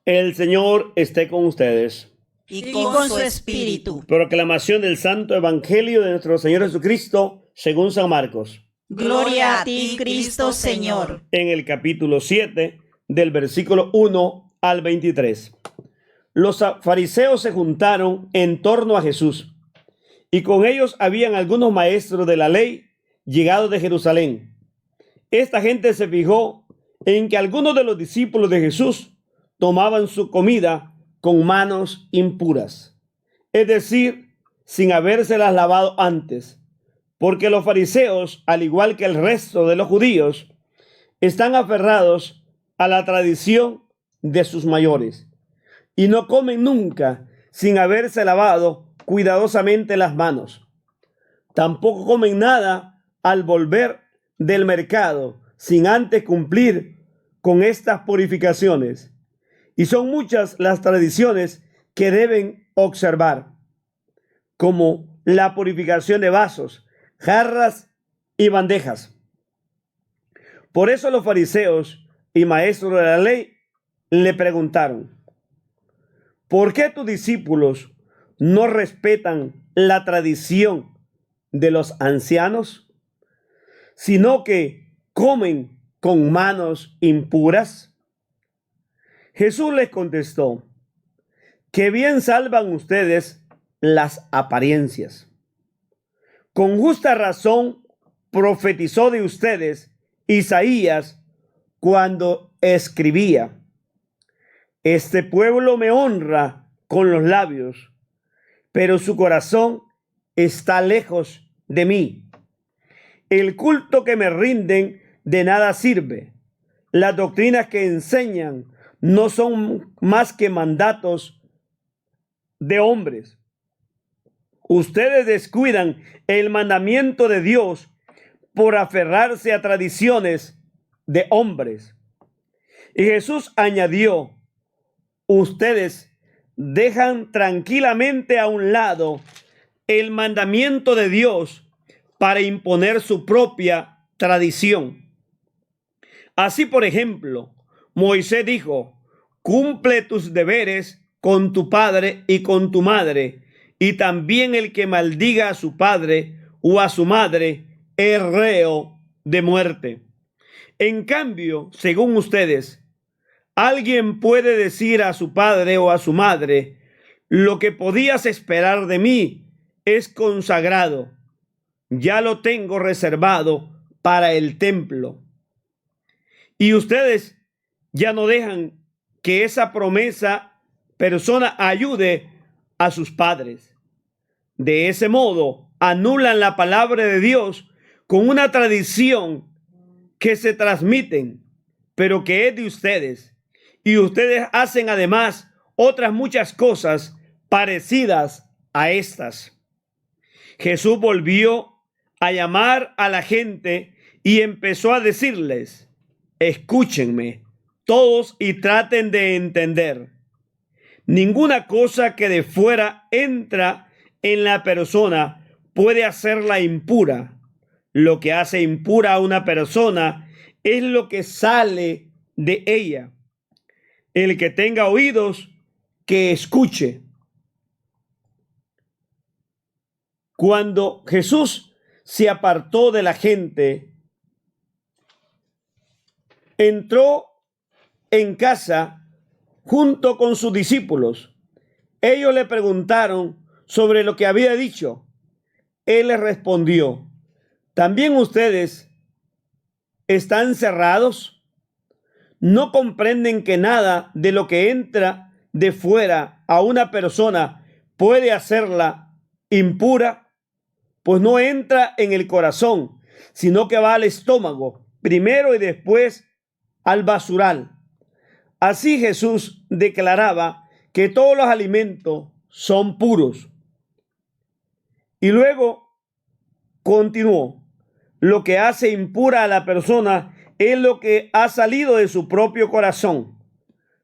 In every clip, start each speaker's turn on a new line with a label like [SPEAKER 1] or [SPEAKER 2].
[SPEAKER 1] El Señor esté con ustedes.
[SPEAKER 2] Y con su espíritu.
[SPEAKER 1] Proclamación del Santo Evangelio de nuestro Señor Jesucristo, según San Marcos.
[SPEAKER 2] Gloria a ti, Cristo Señor.
[SPEAKER 1] En el capítulo 7, del versículo 1 al 23. Los fariseos se juntaron en torno a Jesús, y con ellos habían algunos maestros de la ley llegados de Jerusalén. Esta gente se fijó en que algunos de los discípulos de Jesús tomaban su comida con manos impuras, es decir, sin habérselas lavado antes, porque los fariseos, al igual que el resto de los judíos, están aferrados a la tradición de sus mayores y no comen nunca sin haberse lavado cuidadosamente las manos. Tampoco comen nada al volver del mercado sin antes cumplir con estas purificaciones. Y son muchas las tradiciones que deben observar, como la purificación de vasos, jarras y bandejas. Por eso los fariseos y maestros de la ley le preguntaron: ¿por qué tus discípulos no respetan la tradición de los ancianos, sino que comen con manos impuras? Jesús les contestó: que bien salvan ustedes las apariencias. Con justa razón profetizó de ustedes Isaías cuando escribía: este pueblo me honra con los labios, pero su corazón está lejos de mí. El culto que me rinden de nada sirve. Las doctrinas que enseñan no son más que mandatos de hombres. Ustedes descuidan el mandamiento de Dios por aferrarse a tradiciones de hombres. Y Jesús añadió: ustedes dejan tranquilamente a un lado el mandamiento de Dios para imponer su propia tradición. Así, por ejemplo, Moisés dijo: cumple tus deberes con tu padre y con tu madre, y también el que maldiga a su padre o a su madre es reo de muerte. En cambio, según ustedes, alguien puede decir a su padre o a su madre: lo que podías esperar de mí es consagrado, ya lo tengo reservado para el templo. Y ustedes ya no dejan que esa persona ayude a sus padres. De ese modo, anulan la palabra de Dios con una tradición que se transmiten, pero que es de ustedes. Y ustedes hacen además otras muchas cosas parecidas a estas. Jesús volvió a llamar a la gente y empezó a decirles: escúchenme todos y traten de entender. Ninguna cosa que de fuera entra en la persona puede hacerla impura. Lo que hace impura a una persona es lo que sale de ella. El que tenga oídos, que escuche. Cuando Jesús se apartó de la gente, entró en casa junto con sus discípulos. Ellos le preguntaron sobre lo que había dicho. Él les respondió: ¿también ustedes están cerrados? ¿No comprenden que nada de lo que entra de fuera a una persona puede hacerla impura? Pues no entra en el corazón, sino que va al estómago primero y después al basural. Así Jesús declaraba que todos los alimentos son puros. Y luego continuó: lo que hace impura a la persona es lo que ha salido de su propio corazón.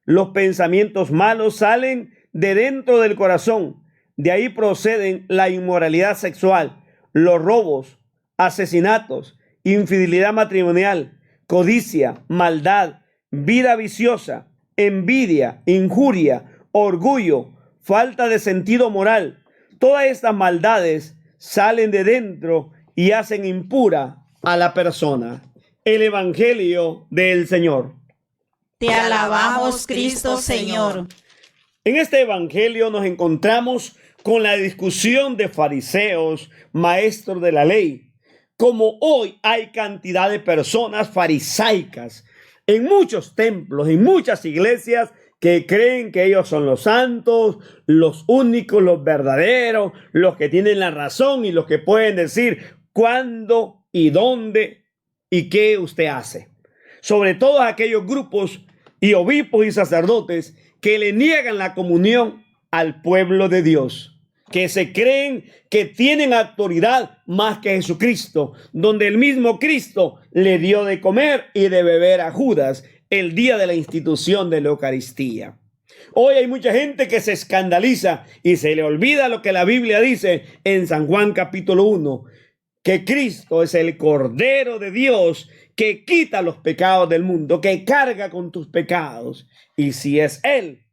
[SPEAKER 1] Los pensamientos malos salen de dentro del corazón. De ahí proceden la inmoralidad sexual, los robos, asesinatos, infidelidad matrimonial, codicia, maldad, vida viciosa, envidia, injuria, orgullo, falta de sentido moral. Todas estas maldades salen de dentro y hacen impura a la persona. El Evangelio del Señor.
[SPEAKER 2] Te alabamos, Cristo Señor.
[SPEAKER 1] En este Evangelio nos encontramos con la discusión de fariseos, maestros de la ley. Como hoy hay cantidad de personas farisaicas en muchos templos, en muchas iglesias, que creen que ellos son los santos, los únicos, los verdaderos, los que tienen la razón y los que pueden decir cuándo y dónde y qué usted hace. Sobre todo aquellos grupos y obispos y sacerdotes que le niegan la comunión al pueblo de Dios, que se creen que tienen autoridad más que Jesucristo, donde el mismo Cristo le dio de comer y de beber a Judas el día de la institución de la Eucaristía. Hoy hay mucha gente que se escandaliza y se le olvida lo que la Biblia dice en San Juan capítulo 1, que Cristo es el Cordero de Dios que quita los pecados del mundo, que carga con tus pecados. Y si es Él,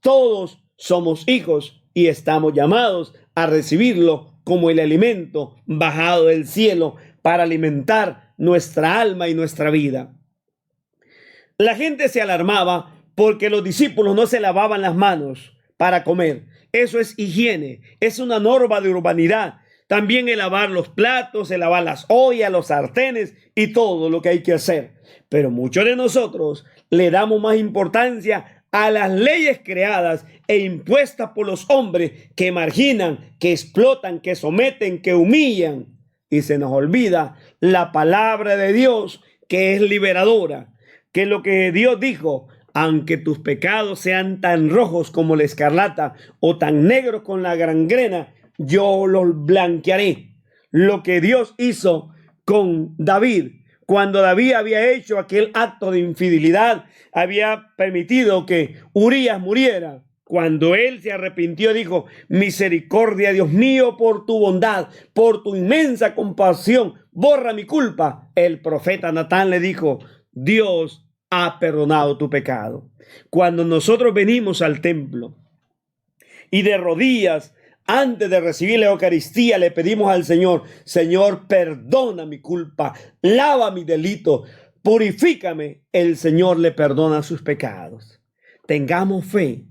[SPEAKER 1] todos somos hijos y estamos llamados a recibirlo como el alimento bajado del cielo para alimentar nuestra alma y nuestra vida. La gente se alarmaba porque los discípulos no se lavaban las manos para comer. Eso es higiene, es una norma de urbanidad. También el lavar los platos, el lavar las ollas, los sartenes y todo lo que hay que hacer. Pero muchos de nosotros le damos más importancia a las leyes creadas e impuestas por los hombres que marginan, que explotan, que someten, que humillan. Y se nos olvida la palabra de Dios, que es liberadora, que lo que Dios dijo: aunque tus pecados sean tan rojos como la escarlata o tan negros como la gangrena, yo los blanquearé. Lo que Dios hizo con David, cuando David había hecho aquel acto de infidelidad, había permitido que Urías muriera. Cuando él se arrepintió, dijo: misericordia, Dios mío, por tu bondad, por tu inmensa compasión, borra mi culpa. El profeta Natán le dijo: Dios ha perdonado tu pecado. Cuando nosotros venimos al templo y de rodillas, antes de recibir la Eucaristía, le pedimos al Señor: Señor, perdona mi culpa, lava mi delito, purifícame. El Señor le perdona sus pecados. Tengamos fe,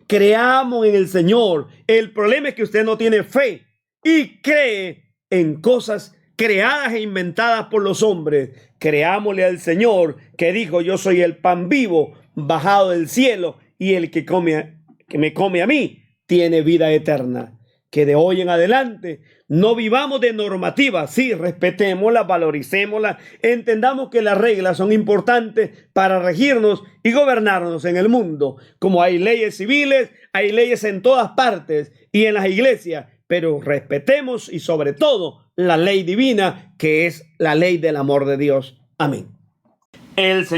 [SPEAKER 1] creamos en el Señor. El problema es que usted no tiene fe y cree en cosas creadas e inventadas por los hombres. Creámosle al Señor, que dijo: yo soy el pan vivo bajado del cielo, y el que me come a mí tiene vida eterna. Que de hoy en adelante no vivamos de normativas. Sí, respetémoslas, valoricémoslas, entendamos que las reglas son importantes para regirnos y gobernarnos en el mundo. Como hay leyes civiles, hay leyes en todas partes y en las iglesias, pero respetemos y sobre todo la ley divina, que es la ley del amor de Dios. Amén. El Señor